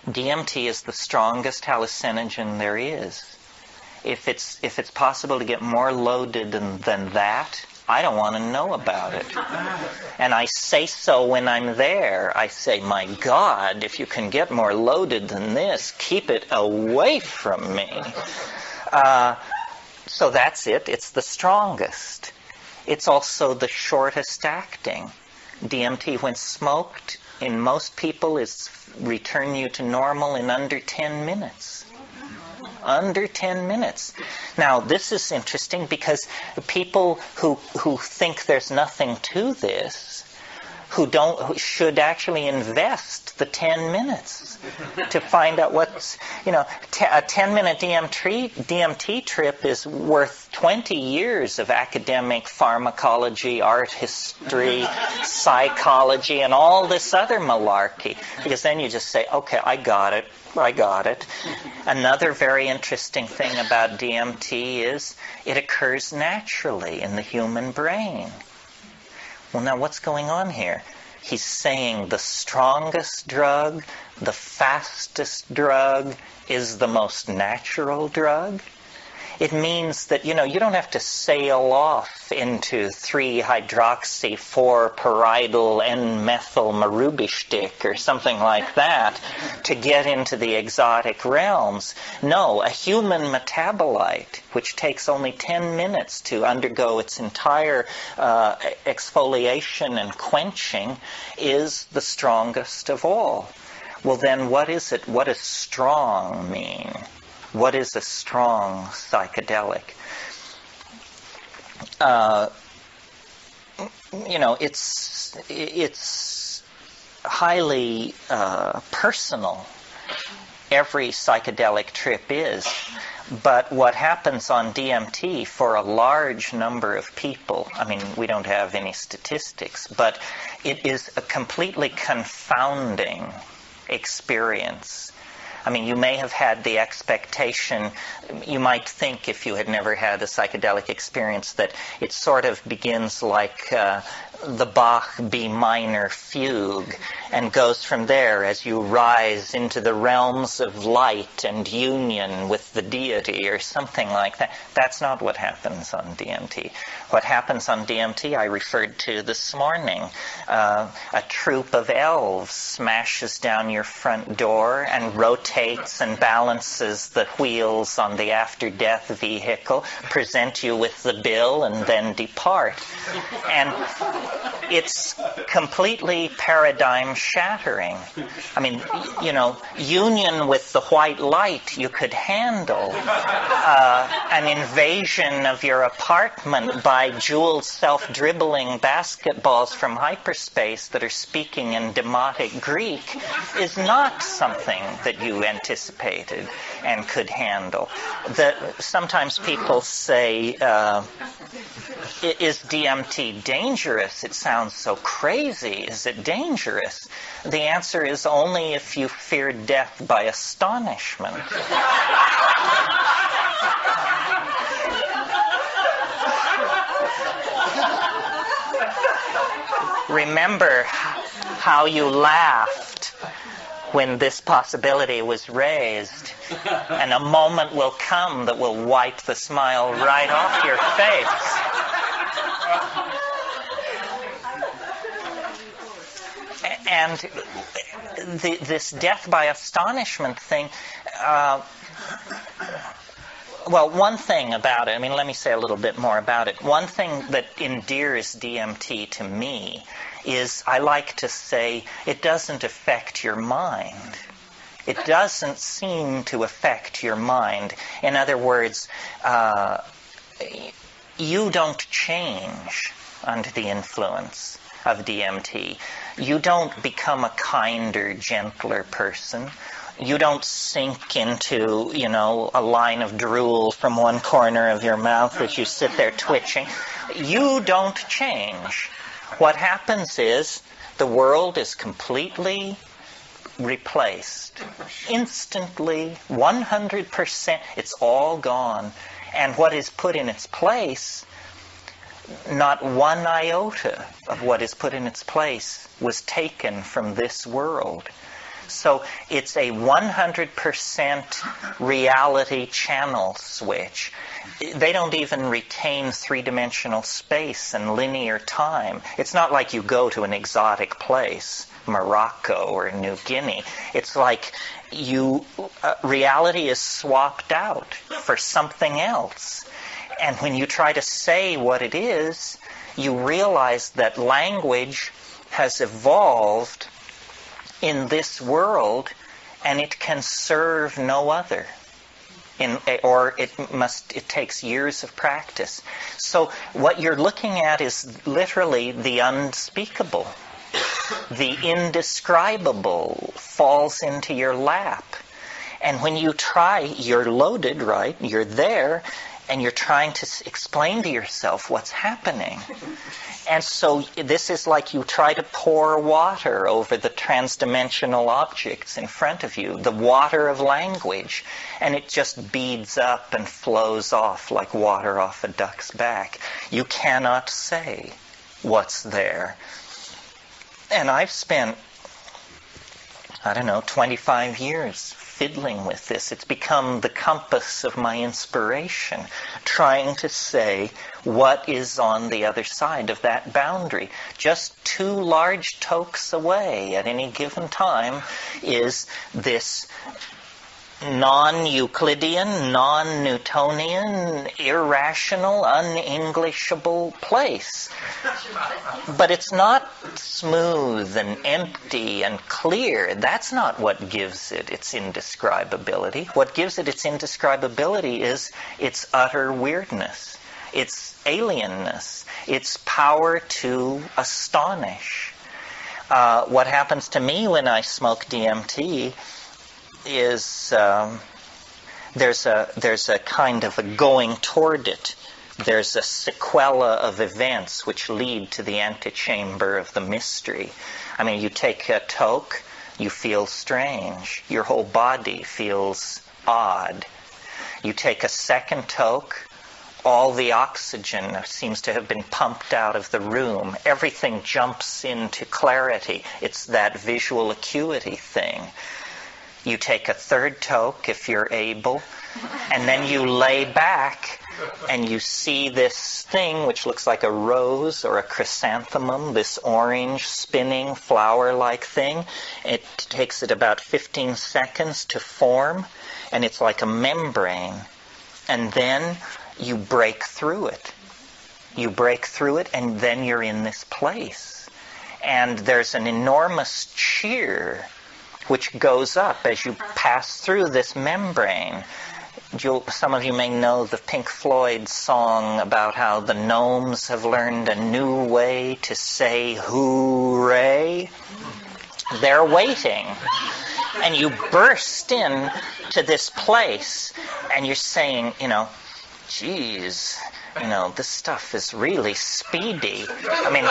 DMT is the strongest hallucinogen there is. If it's possible to get more loaded than that, I don't want to know about it. And I say so when I'm there. I say, my God, if you can get more loaded than this, keep it away from me. So that's it. It's the strongest. It's also the shortest acting. DMT, when smoked, in most people, is return you to normal in under 10 minutes. Under 10 minutes. Now, this is interesting because people who think there's nothing to this, who should actually invest the 10 minutes to find out what's, a 10-minute DMT trip is worth 20 years of academic pharmacology, art history, psychology, and all this other malarkey. Because then you just say, okay, I got it. Another very interesting thing about DMT is it occurs naturally in the human brain. Well, now what's going on here? He's saying the strongest drug, the fastest drug, is the most natural drug. It means that, you don't have to sail off into 3-hydroxy-4-pyridyl N-methyl marubishtik or something like that to get into the exotic realms. No, a human metabolite, which takes only 10 minutes to undergo its entire exfoliation and quenching, is the strongest of all. Well, then what is it? What does strong mean? What is a strong psychedelic? It's highly personal. Every psychedelic trip is. But what happens on DMT for a large number of people, we don't have any statistics, but it is a completely confounding experience. You may have had the expectation, you might think if you had never had a psychedelic experience that it sort of begins like the Bach B minor fugue and goes from there as you rise into the realms of light and union with the deity or something like that. That's not what happens on DMT. What happens on DMT I referred to this morning. A troop of elves smashes down your front door and rotates and balances the wheels on the after-death vehicle, present you with the bill, and then depart. And it's completely paradigm shattering. Union with the white light you could handle. An invasion of your apartment by jeweled self-dribbling basketballs from hyperspace that are speaking in demotic Greek is not something that you anticipated and could handle. Sometimes people say, is DMT dangerous? It sounds so crazy. Is it dangerous? The answer is only if you fear death by astonishment. Remember how you laughed when this possibility was raised, and a moment will come that will wipe the smile right off your face. And this death by astonishment thing, one thing about it, let me say a little bit more about it. One thing that endears DMT to me is I like to say it doesn't affect your mind. It doesn't seem to affect your mind. In other words, you don't change under the influence of DMT. You don't become a kinder, gentler person. You don't sink into, a line of drool from one corner of your mouth as you sit there twitching. You don't change. What happens is the world is completely replaced. Instantly, 100%, it's all gone. And what is put in its place, not one iota of what is put in its place was taken from this world. So it's a 100% reality channel switch. They don't even retain three-dimensional space and linear time. It's not like you go to an exotic place, Morocco or New Guinea. It's like reality is swapped out for something else. And when you try to say what it is, you realize that language has evolved in this world, and it can serve no other. It takes years of practice. So what you're looking at is literally the unspeakable. The indescribable falls into your lap. And when you try, you're loaded, right? You're there, and you're trying to explain to yourself what's happening. And so this is like you try to pour water over the transdimensional objects in front of you, the water of language, and it just beads up and flows off like water off a duck's back. You cannot say what's there. And I've spent, 25 years fiddling with this. It's become the compass of my inspiration, trying to say what is on the other side of that boundary. Just 2 large tokes away at any given time is this non-Euclidean, non-Newtonian, irrational, un-Englishable place. But it's not smooth and empty and clear. That's not what gives it its indescribability. What gives it its indescribability is its utter weirdness, its alienness, its power to astonish. What happens to me when I smoke DMT is there's a kind of a going toward it. There's a sequela of events which lead to the antechamber of the mystery. I mean, you take a toke, you feel strange. Your whole body feels odd. You take a second toke, all the oxygen seems to have been pumped out of the room. Everything jumps into clarity. It's that visual acuity thing. You take a third toke if you're able, and then you lay back and you see this thing which looks like a rose or a chrysanthemum, this orange spinning flower-like thing. It takes it about 15 seconds to form, and it's like a membrane. And then you break through it. You break through it, and then you're in this place. And there's an enormous cheer which goes up as you pass through this membrane. Some of you may know the Pink Floyd song about how the gnomes have learned a new way to say hooray. They're waiting. And you burst in to this place, and you're saying, geez, this stuff is really speedy. I mean,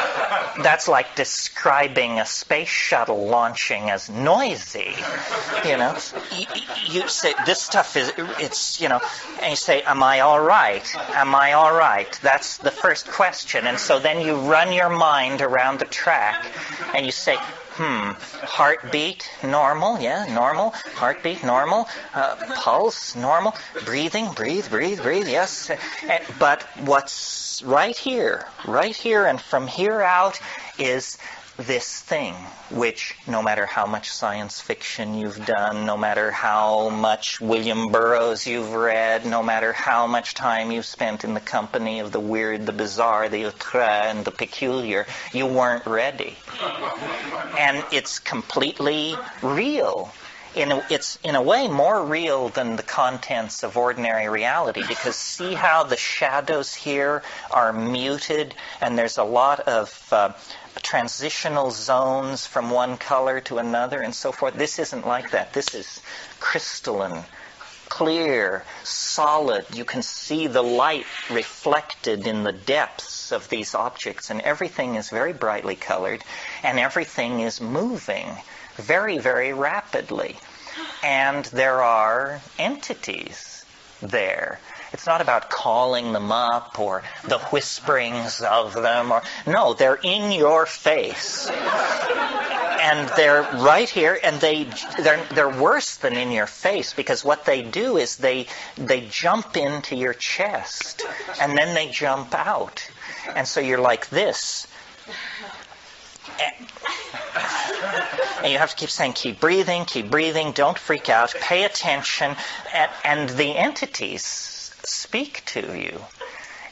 that's like describing a space shuttle launching as noisy. You say, this stuff is, and you say, am I all right? Am I all right? That's the first question. And so then you run your mind around the track, and you say, heartbeat, normal, yeah, normal. Heartbeat, normal. Pulse, normal. Breathing, breathe, yes. But what's right here, and from here out is this thing, which no matter how much science fiction you've done, no matter how much William Burroughs you've read, no matter how much time you've spent in the company of the weird, the bizarre, the outre, and the peculiar, you weren't ready. And it's completely real. It's in a way more real than the contents of ordinary reality, because see how the shadows here are muted, and there's a lot of transitional zones from one color to another and so forth. This isn't like that. This is crystalline, clear, solid. You can see the light reflected in the depths of these objects, and everything is very brightly colored, and everything is moving very, very rapidly. And there are entities there. It's not about calling them up or the whisperings of them. No, they're in your face. and they're right here, and they're worse than in your face, because what they do is they jump into your chest, and then they jump out. And so you're like this. And you have to keep saying, keep breathing, don't freak out, pay attention. And the entities speak to you.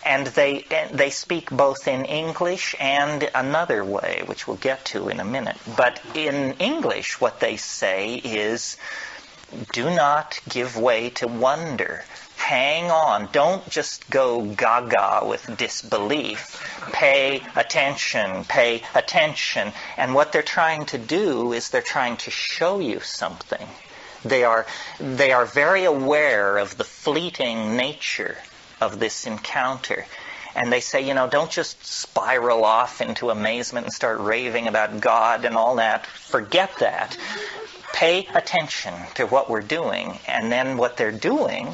And they speak both in English and another way, which we'll get to in a minute. But in English, what they say is, do not give way to wonder. Hang on. Don't just go gaga with disbelief. Pay attention. Pay attention. And what they're trying to do is they're trying to show you something. They are very aware of the fleeting nature of this encounter. And they say, don't just spiral off into amazement and start raving about God and all that. Forget that. Pay attention to what we're doing. And then what they're doing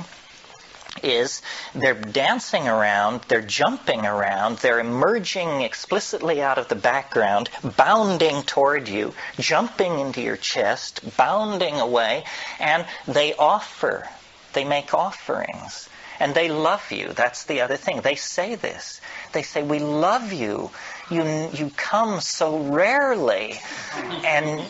is they're dancing around, they're jumping around, they're emerging explicitly out of the background, bounding toward you, jumping into your chest, bounding away, and they make offerings. And they love you. That's the other thing. They say this. They say, we love you. You come so rarely. And,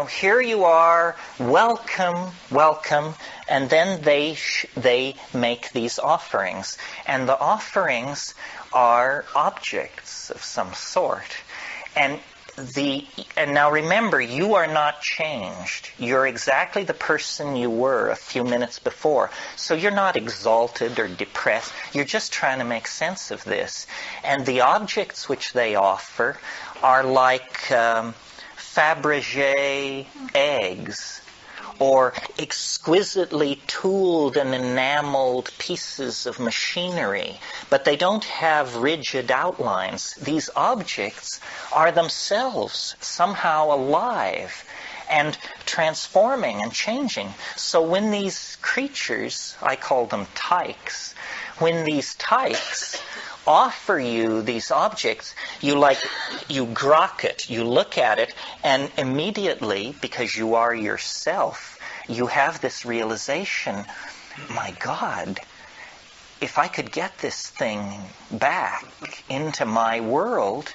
here you are. Welcome, welcome. And then they make these offerings. And the offerings are objects of some sort. And now remember, you are not changed. You're exactly the person you were a few minutes before. So you're not exalted or depressed. You're just trying to make sense of this. And the objects which they offer are like Fabergé eggs, or exquisitely tooled and enameled pieces of machinery, but they don't have rigid outlines. These objects are themselves somehow alive and transforming and changing. So when these creatures, I call them tykes, when these tykes offer you these objects, you grok it, you look at it, and immediately, because you are yourself, you have this realization, my God, if I could get this thing back into my world,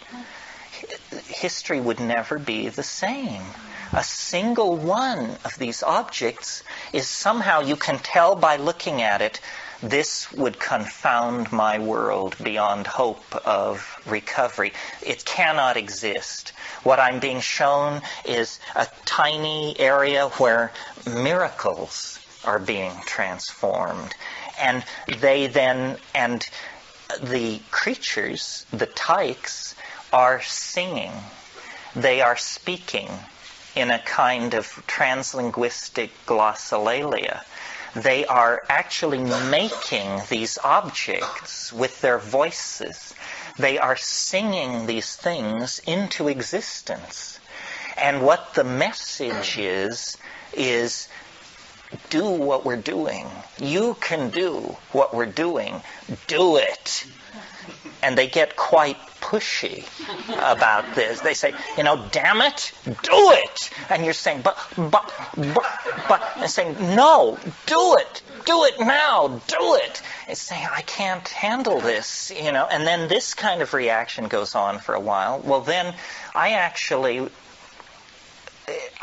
history would never be the same. A single one of these objects is somehow, you can tell by looking at it, this would confound my world beyond hope of recovery. It cannot exist. What I'm being shown is a tiny area where miracles are being transformed. And the creatures, the tykes, are singing. They are speaking in a kind of translinguistic glossolalia. They are actually making these objects with their voices. They are singing these things into existence. And what the message is do what we're doing. You can do what we're doing. Do it. And they get quite pushy about this. They say, damn it, do it. And you're saying, but, and saying, no, do it now, do it. It's saying, I can't handle this, And then this kind of reaction goes on for a while. Well, then I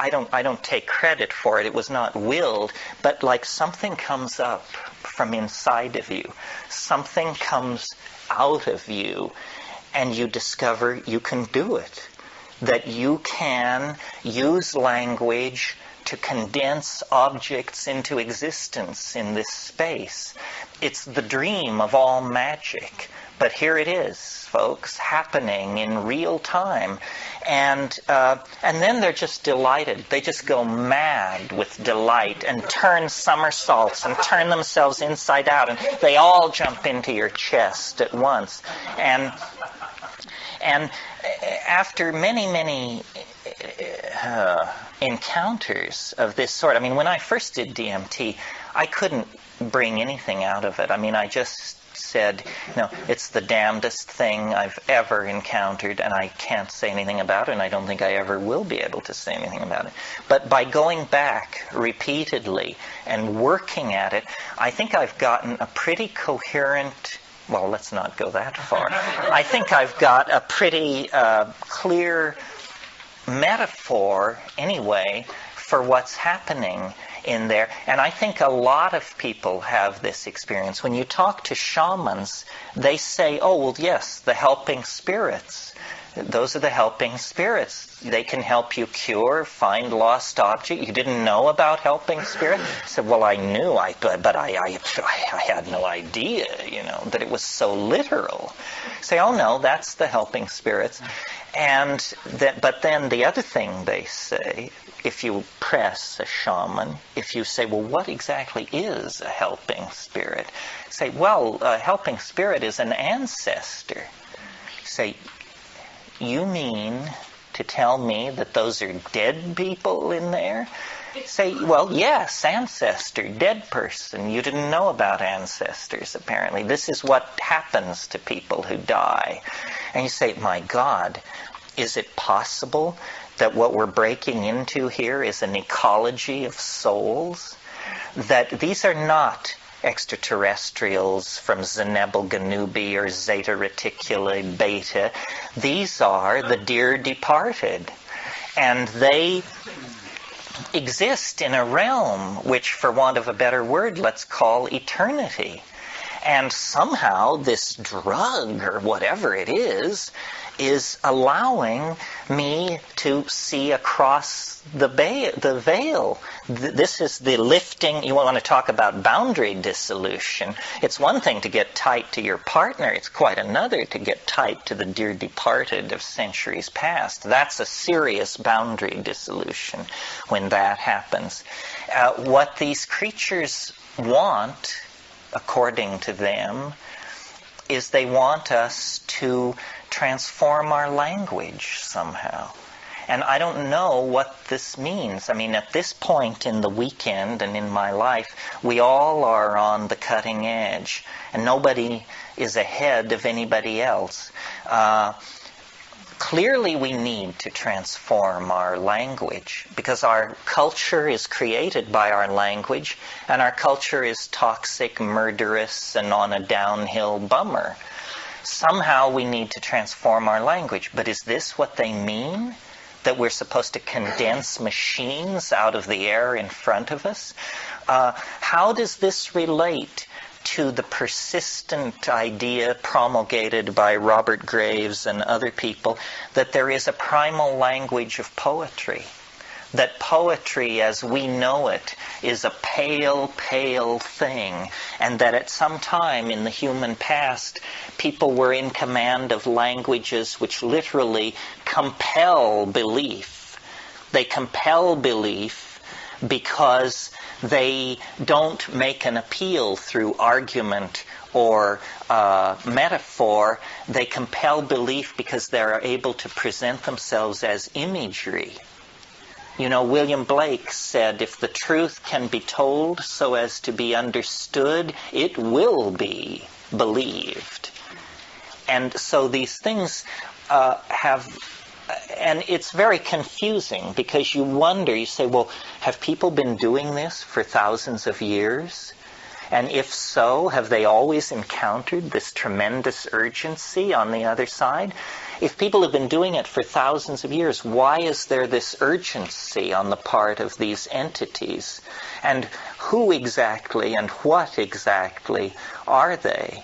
don't take credit for it. It was not willed, but like something comes up from inside of you. Something comes out of you, and you discover you can do it. That you can use language to condense objects into existence in this space. It's the dream of all magic. But here it is, folks, happening in real time. And then they're just delighted. They just go mad with delight and turn somersaults and turn themselves inside out. And they all jump into your chest at once. And after many encounters of this sort, when I first did DMT, I couldn't bring anything out of it. I just said, no, it's the damnedest thing I've ever encountered, and I can't say anything about it, and I don't think I ever will be able to say anything about it. But by going back repeatedly and working at it, I think I've gotten a pretty coherent, well, let's not go that far. I think I've got a pretty clear metaphor, anyway, for what's happening in there. And I think a lot of people have this experience. When you talk to shamans, they say, oh, well, yes, the helping spirits. Those are the helping spirits. They can help you cure, find lost object. You didn't know about helping spirits? I said, well, I knew, but I had no idea, that it was so literal. Say, oh, no, that's the helping spirits. But then the other thing they say, if you press a shaman, if you say, well, what exactly is a helping spirit? Say, well, a helping spirit is an ancestor. Say, you mean to tell me that those are dead people in there? Say, well, yes, ancestor, dead person. You didn't know about ancestors, apparently. This is what happens to people who die. And you say, my God, is it possible that what we're breaking into here is an ecology of souls? That these are not extraterrestrials from Zenebel Ganubi or Zeta Reticuli Beta. These are the dear departed. And they exist in a realm which, for want of a better word, let's call eternity. And somehow this drug, or whatever it is allowing me to see across the veil. This is the lifting. You want to talk about boundary dissolution. It's one thing to get tight to your partner. It's quite another to get tight to the dear departed of centuries past. That's a serious boundary dissolution when that happens. What these creatures want, according to them, is they want us to transform our language somehow. And I don't know what this means. I mean, at this point in the weekend and in my life, we all are on the cutting edge, and nobody is ahead of anybody else. Clearly, we need to transform our language because our culture is created by our language, and our culture is toxic, murderous, and on a downhill bummer. Somehow we need to transform our language. But is this what they mean? That we're supposed to condense machines out of the air in front of us? How does this relate to the persistent idea promulgated by Robert Graves and other people that there is a primal language of poetry? That poetry as we know it is a pale, pale thing, and that at some time in the human past, people were in command of languages which literally compel belief. They compel belief because they don't make an appeal through argument or metaphor. They compel belief because they're able to present themselves as imagery. You know, William Blake said, if the truth can be told so as to be understood, it will be believed. And so these things and it's very confusing because you wonder, you say, well, have people been doing this for thousands of years? And if so, have they always encountered this tremendous urgency on the other side? If people have been doing it for thousands of years, why is there this urgency on the part of these entities? And who exactly and what exactly are they?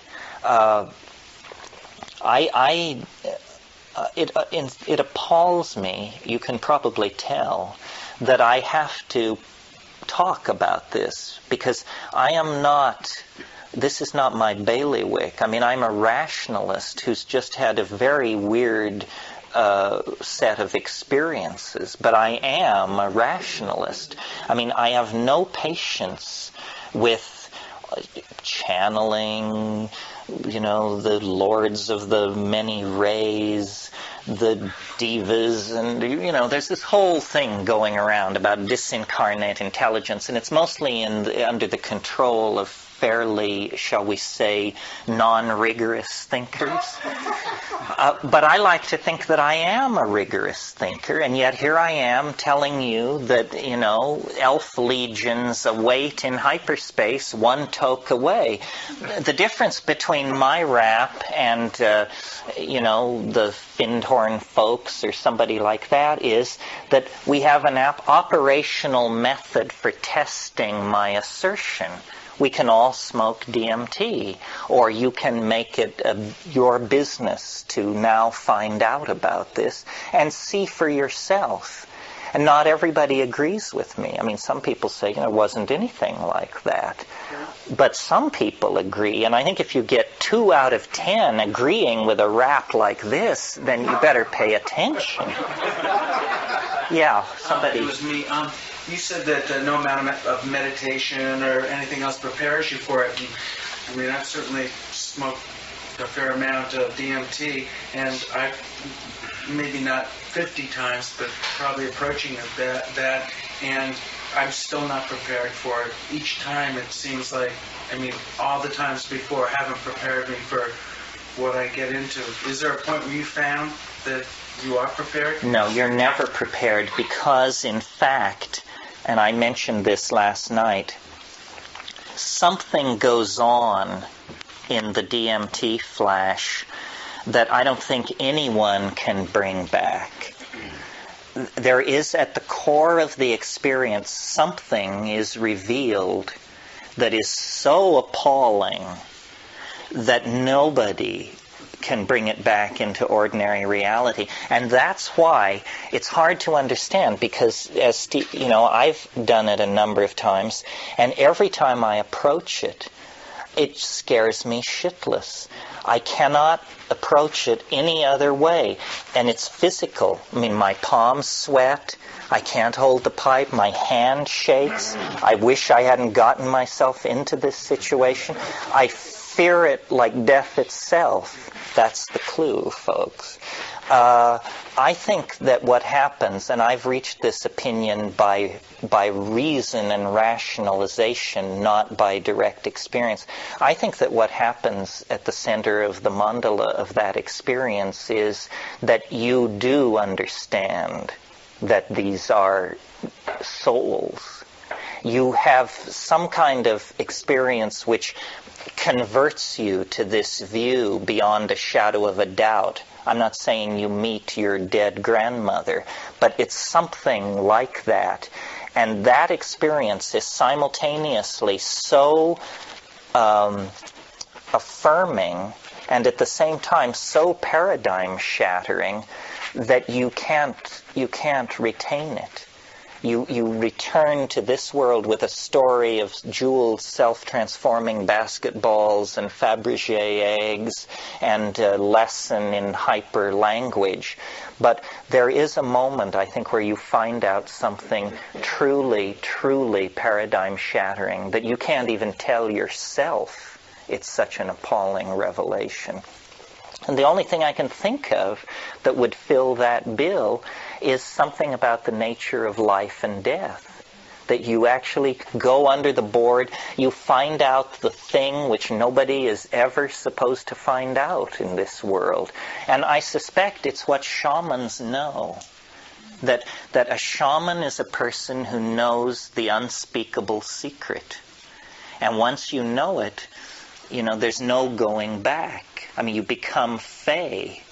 It appalls me, you can probably tell, that I have to talk about this because this is not my bailiwick. I mean, I'm a rationalist who's just had a very weird set of experiences, but I am a rationalist. I mean, I have no patience with channeling, the lords of the many rays, the divas, and, there's this whole thing going around about disincarnate intelligence, and it's mostly under the control of fairly, shall we say, non-rigorous thinkers. But I like to think that I am a rigorous thinker, and yet here I am telling you that, elf legions await in hyperspace, one toke away. The difference between my rap and, the Findhorn folks or somebody like that is that we have an operational method for testing my assertion. We can all smoke DMT, or you can make it your business to now find out about this and see for yourself. And not everybody agrees with me. I mean, some people say, it wasn't anything like that. But some people agree, and I think if you get 2 out of 10 agreeing with a rap like this, then you better pay attention. Yeah, somebody. It was me. You said that no amount of meditation or anything else prepares you for it. And, I've certainly smoked a fair amount of DMT, and I've maybe not 50 times, but probably approaching that, and I'm still not prepared for it. Each time it seems like, all the times before haven't prepared me for what I get into. Is there a point where you found that you are prepared? No, you're never prepared because, in fact, and I mentioned this last night, something goes on in the DMT flash that I don't think anyone can bring back. There is, at the core of the experience, something is revealed that is so appalling that nobody can bring it back into ordinary reality. And that's why it's hard to understand, because as Steve, I've done it a number of times, and every time I approach it, it scares me shitless. I cannot approach it any other way. And it's physical. My palms sweat. I can't hold the pipe. My hand shakes. I wish I hadn't gotten myself into this situation. I fear it like death itself. That's the clue, folks. I think that what happens, and I've reached this opinion by reason and rationalization, not by direct experience. I think that what happens at the center of the mandala of that experience is that you do understand that these are souls. You have some kind of experience which converts you to this view beyond a shadow of a doubt. I'm not saying you meet your dead grandmother, but it's something like that. And that experience is simultaneously so affirming and at the same time so paradigm shattering that you can't retain it. You return to this world with a story of jeweled self-transforming basketballs and Fabergé eggs and a lesson in hyper language. But there is a moment, I think, where you find out something truly, truly paradigm shattering that you can't even tell yourself. It's such an appalling revelation. And the only thing I can think of that would fill that bill is something about the nature of life and death. That you actually go under the board, you find out the thing which nobody is ever supposed to find out in this world. And I suspect it's what shamans know. That a shaman is a person who knows the unspeakable secret. And once you know it, there's no going back. You become fey,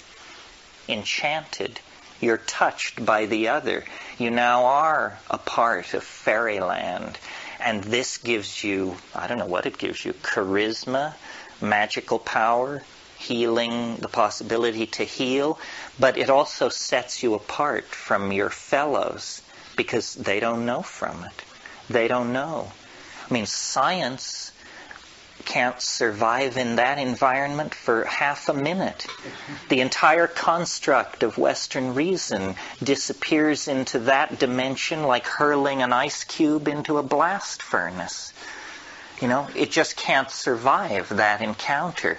enchanted. You're touched by the other. You now are a part of fairyland. And this gives you, I don't know what it gives you, charisma, magical power, healing, the possibility to heal. But it also sets you apart from your fellows because they don't know from it. They don't know. Science can't survive in that environment for half a minute. The entire construct of Western reason disappears into that dimension like hurling an ice cube into a blast furnace. It just can't survive that encounter.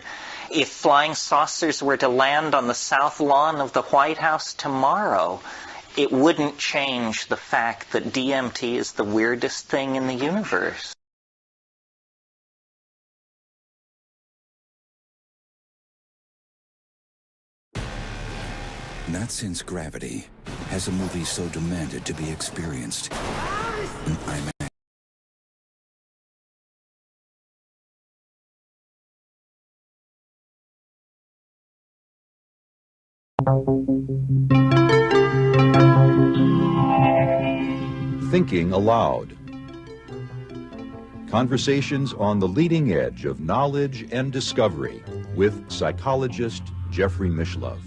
If flying saucers were to land on the south lawn of the White House tomorrow, it wouldn't change the fact that DMT is the weirdest thing in the universe. Not since Gravity has a movie so demanded to be experienced in IMAX. Thinking Aloud. Conversations on the leading edge of knowledge and discovery with psychologist Jeffrey Mishlove.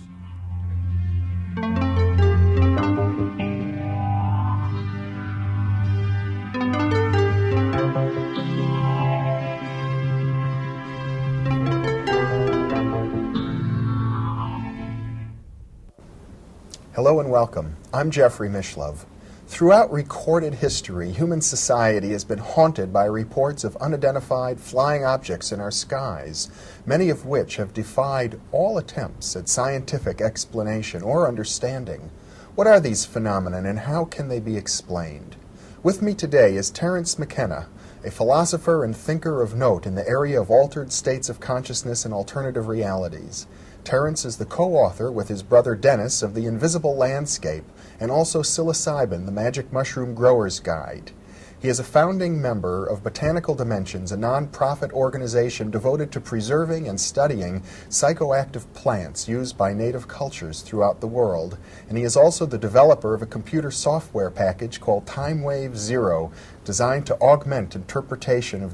Hello and welcome. I'm Jeffrey Mishlove. Throughout recorded history, human society has been haunted by reports of unidentified flying objects in our skies, many of which have defied all attempts at scientific explanation or understanding. What are these phenomena and how can they be explained? With me today is Terence McKenna, a philosopher and thinker of note in the area of altered states of consciousness and alternative realities. Terence is the co-author with his brother Dennis of The Invisible Landscape and also Psilocybin, the Magic Mushroom Grower's Guide. He is a founding member of Botanical Dimensions, a non-profit organization devoted to preserving and studying psychoactive plants used by native cultures throughout the world, and he is also the developer of a computer software package called TimeWave Zero, designed to augment interpretation of